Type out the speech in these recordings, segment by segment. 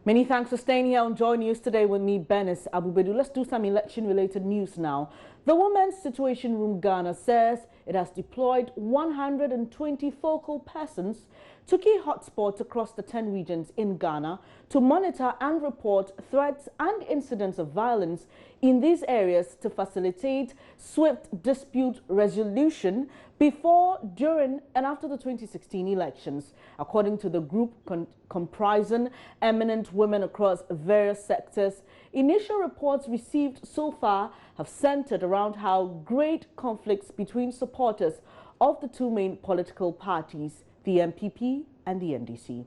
Many thanks for staying here on Joy News today with me, Benis Abubedu. Let's do some election-related news now. The Women's Situation Room Ghana says it has deployed 120 focal persons to key hotspots across the 10 regions in Ghana to monitor and report threats and incidents of violence in these areas to facilitate swift dispute resolution before, during and after the 2016 elections. According to the group comprising eminent women across various sectors, initial reports received so far have centered around how great conflicts between supporters of the two main political parties, the MPP and the NDC.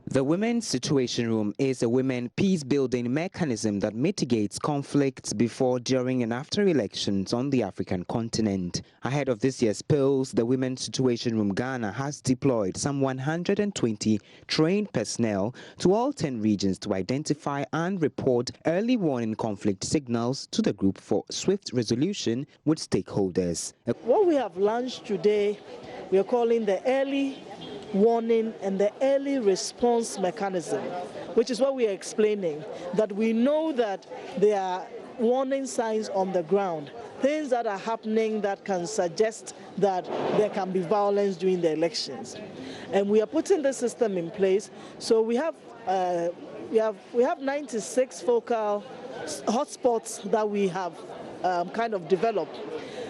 The Women's Situation Room is a women peace-building mechanism that mitigates conflicts before, during and after elections on the African continent. Ahead of this year's polls, the Women's Situation Room Ghana has deployed some 120 trained personnel to all 10 regions to identify and report early warning conflict signals to the group for swift resolution with stakeholders. What we have launched today, we are calling the early warning and the early response mechanism, which is what we are explaining, that we know that there are warning signs on the ground, things that are happening that can suggest that there can be violence during the elections. And we are putting the system in place. So we have 96 focal hotspots that we have kind of developed.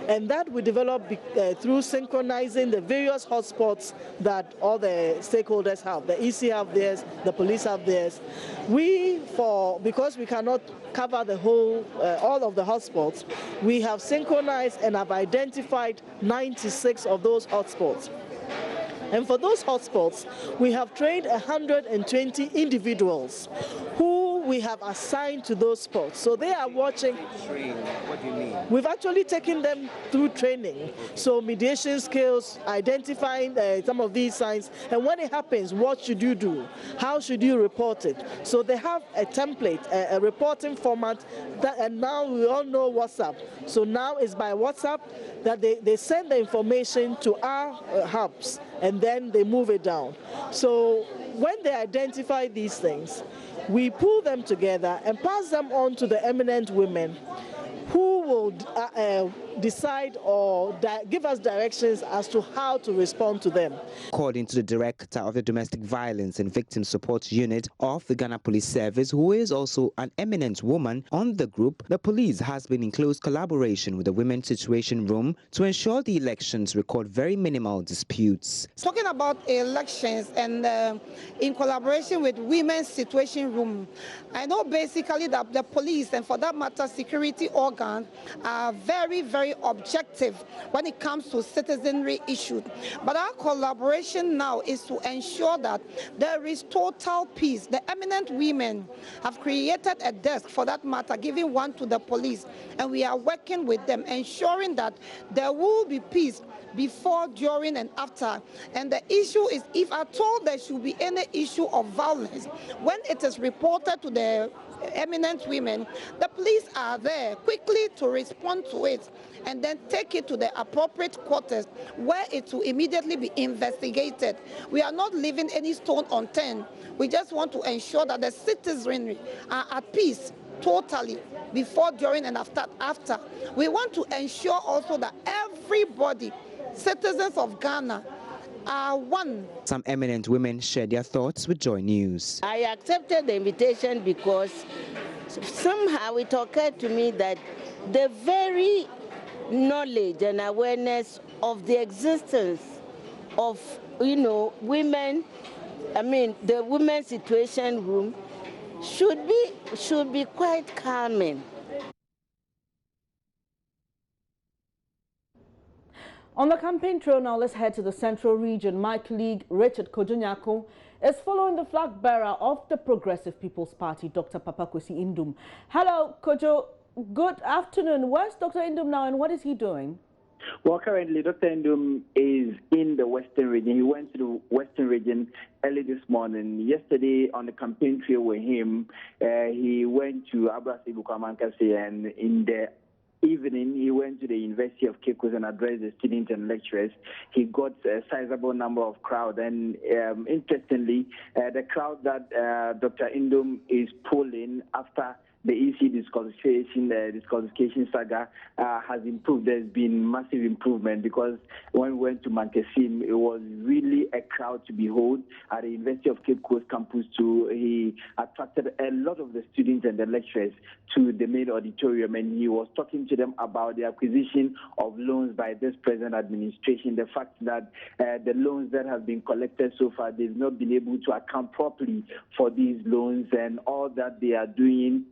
And that we develop through synchronizing the various hotspots that all the stakeholders have. The EC have theirs, the police have theirs. Because we cannot cover the whole, all of the hotspots, we have synchronized and have identified 96 of those hotspots. And for those hotspots, we have trained 120 individuals who we have assigned to those spots. So they are watching. What do you mean? We've actually taken them through training. So mediation skills, identifying some of these signs, and when it happens, what should you do? How should you report it? So they have a template, a reporting format, and now we all know WhatsApp. So now it's by WhatsApp that they send the information to our hubs, and then they move it down. So when they identify these things, we pull them together and pass them on to the eminent women who will decide or give us directions as to how to respond to them. According to the director of the Domestic Violence and Victim Support Unit of the Ghana Police Service, who is also an eminent woman on the group, the police has been in close collaboration with the Women's Situation Room to ensure the elections record very minimal disputes. Talking about elections and in collaboration with Women's Situation Room, I know basically that the police and for that matter security organs are very, very objective when it comes to citizenry issues. But our collaboration now is to ensure that there is total peace. The eminent women have created a desk for that matter, giving one to the police, and we are working with them, ensuring that there will be peace before, during, and after. And the issue is, if at all there should be any issue of violence, when it is reported to the eminent women, the police are there quickly to respond to it and then take it to the appropriate quarters where it will immediately be investigated. We are not leaving any stone unturned. We just want to ensure that the citizenry are at peace totally before, during, and after. We want to ensure also that everybody, citizens of Ghana, are one. Some eminent women shared their thoughts with Joy News. I accepted the invitation because somehow it occurred to me that the very knowledge and awareness of the existence of, women, the Women's Situation Room should be quite calming. On the campaign trail now, let's head to the Central Region. My colleague Richard Kojo is following the flag bearer of the Progressive People's Party, Dr. Papakwesi Indum. Hello, Kojo. Good afternoon. Where's Dr. Indum now and what is he doing? Well, currently, Dr. Indum is in the Western region. He went to the Western region early this morning. Yesterday, on the campaign trail with him, he went to Abrasi Bukwamankase, and in the evening, he went to the University of Cape Coast and addressed the students and lecturers. He got a sizable number of crowd, and interestingly, the crowd that Dr. Indom is pulling after the EC disqualification saga has improved. There's been massive improvement, because when we went to Mankesim, it was really a crowd to behold at the University of Cape Coast campus too. He attracted a lot of the students and the lecturers to the main auditorium, and he was talking to them about the acquisition of loans by this present administration, the fact that the loans that have been collected so far, they've not been able to account properly for these loans, and all that they are doing.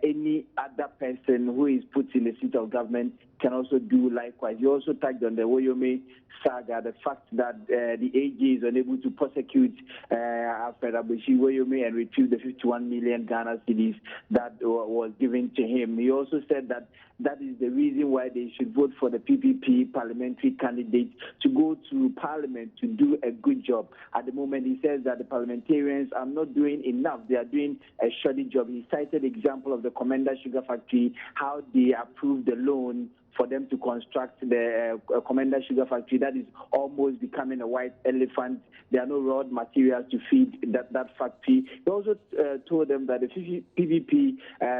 Any other person who is put in the seat of government can also do likewise. He also touched on the Woyome saga, the fact that the AG is unable to prosecute Alfred Abushi Woyome and retrieve the 51 million Ghana cedis that was given to him. He also said that that is the reason why they should vote for the PPP parliamentary candidate to go to parliament to do a good job. At the moment, he says that the parliamentarians are not doing enough. They are doing a shoddy job. He cited the example of the Commander Sugar Factory, how they approved the loan for them to construct the Commander Sugar Factory that is almost becoming a white elephant. There are no raw materials to feed that factory. He also told them that the PPP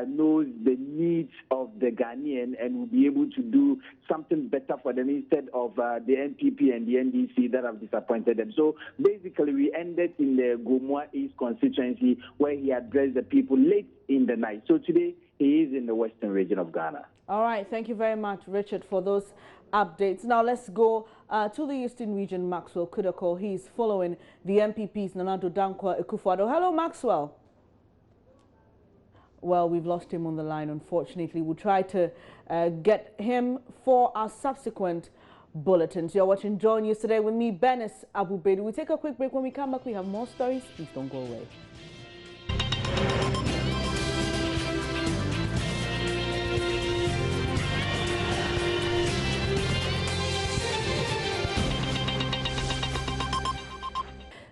knows the needs of the Ghanaian and will be able to do something better for them instead of the NPP and the NDC that have disappointed them. So basically, we ended in the Gomua East constituency, where he addressed the people late in the night. So today, he is in the western region of Ghana. All right. Thank you very much, Richard, for those updates. Now let's go to the eastern region. Maxwell Kudako, he's following the MPP's Nanado Dankwa Akufo-Addo. Hello, Maxwell. Well, we've lost him on the line, unfortunately. We'll try to get him for our subsequent bulletins. You're watching Joy News today with me, Benis Abubedu. We'll take a quick break. When we come back, we have more stories. Please don't go away.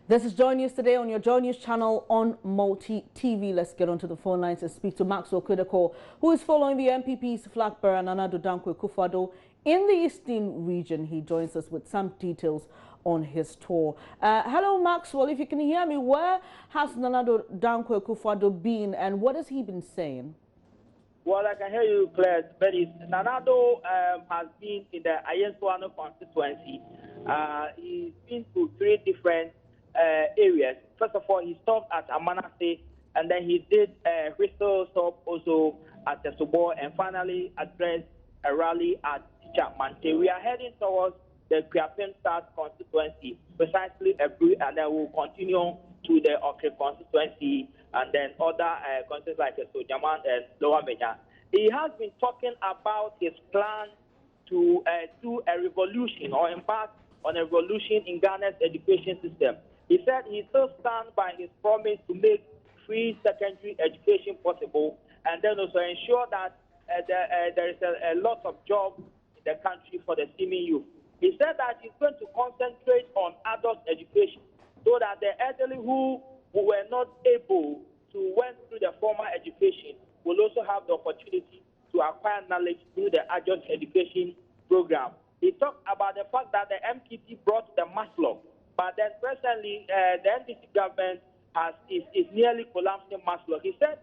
This is Joy News today on your Joy News channel on Multi TV. Let's get onto the phone lines and speak to Maxwell Kudako, who is following the MPP's flag bearer Nanado Dankwa Akufo-Addo in the eastern region. He joins us with some details on his tour. Hello, Maxwell. If you can hear me, where has Nanado Dankwa Akufo-Addo been, and what has he been saying? Well, I can hear you, Claire. But Nanado has been in the Ayenswano constituency. He's been to 3 different areas. First of all, he stopped at Amanase, and then he did a whistle stop also at the Sobo, and finally addressed a rally at Chapmante. We are heading towards the Kriapem South constituency, precisely and then we'll continue to the Okre constituency, and then other constituencies like Sojaman and Lower Menya. He has been talking about his plan to do a revolution or embark on a revolution in Ghana's education system. He said he still stands by his promise to make free secondary education possible, and then also ensure that there is a lot of jobs in the country for the seeming youth. He said that he's going to concentrate on adult education so that the elderly who were not able to went through the formal education will also have the opportunity to acquire knowledge through the adult education program. He talked about the fact that the MPP brought the Maslow, but then presently the NDC government is nearly collapsing Maslow. He said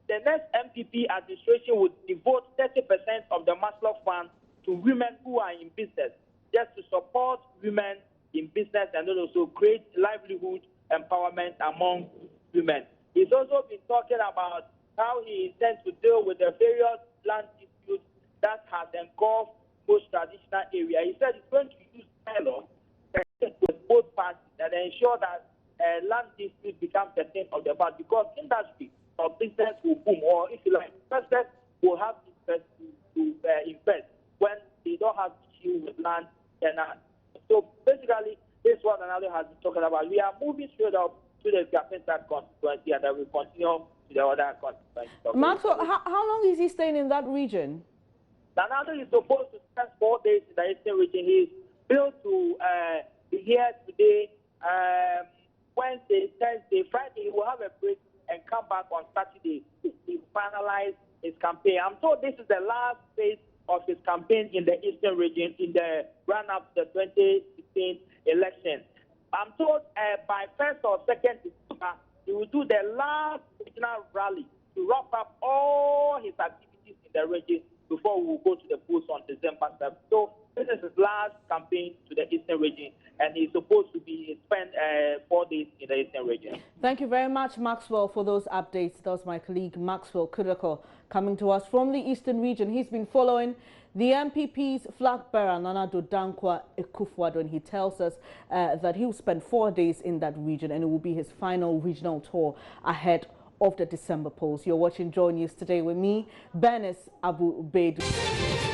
the next MPP administration would devote 30% of the Maslow fund to women who are in business, just to support women in business and also create livelihood empowerment among women. He's also been talking about how he intends to deal with the various land disputes that has engulfed most traditional areas. He said he's going to use dialogue with both parties and ensure that land disputes become the thing of the past, because industry or business will boom, or if you like, investors will have interest to invest when they don't have issue with land. So basically, this is what Nanado has been talking about. We are moving straight up to the Kapenta constituency, and then we continue to the other constituencies. Maxwell, how long is he staying in that region? Nanado is supposed to spend 4 days in the eastern region. He's built to be here today, Wednesday, Thursday, Friday. He will have a break and come back on Saturday to finalize his campaign. I'm told this is the last phase of his campaign in the Eastern region in the run-up to the 2016 election. I'm told by 1st or 2nd December, he will do the last regional rally to wrap up all his activities in the region before we will go to the polls on December 7th. So this is his last campaign to the Eastern region, and he's supposed to be spent 4 days in the Eastern region. Thank you very much, Maxwell, for those updates. That was my colleague Maxwell Kudako coming to us from the Eastern region. He's been following the MPP's flag bearer, Nana Dankwa Akufo-Addo, and he tells us that he will spend 4 days in that region, and it will be his final regional tour ahead of the December polls. You're watching Joy News today with me, Bernice Abu Bedu.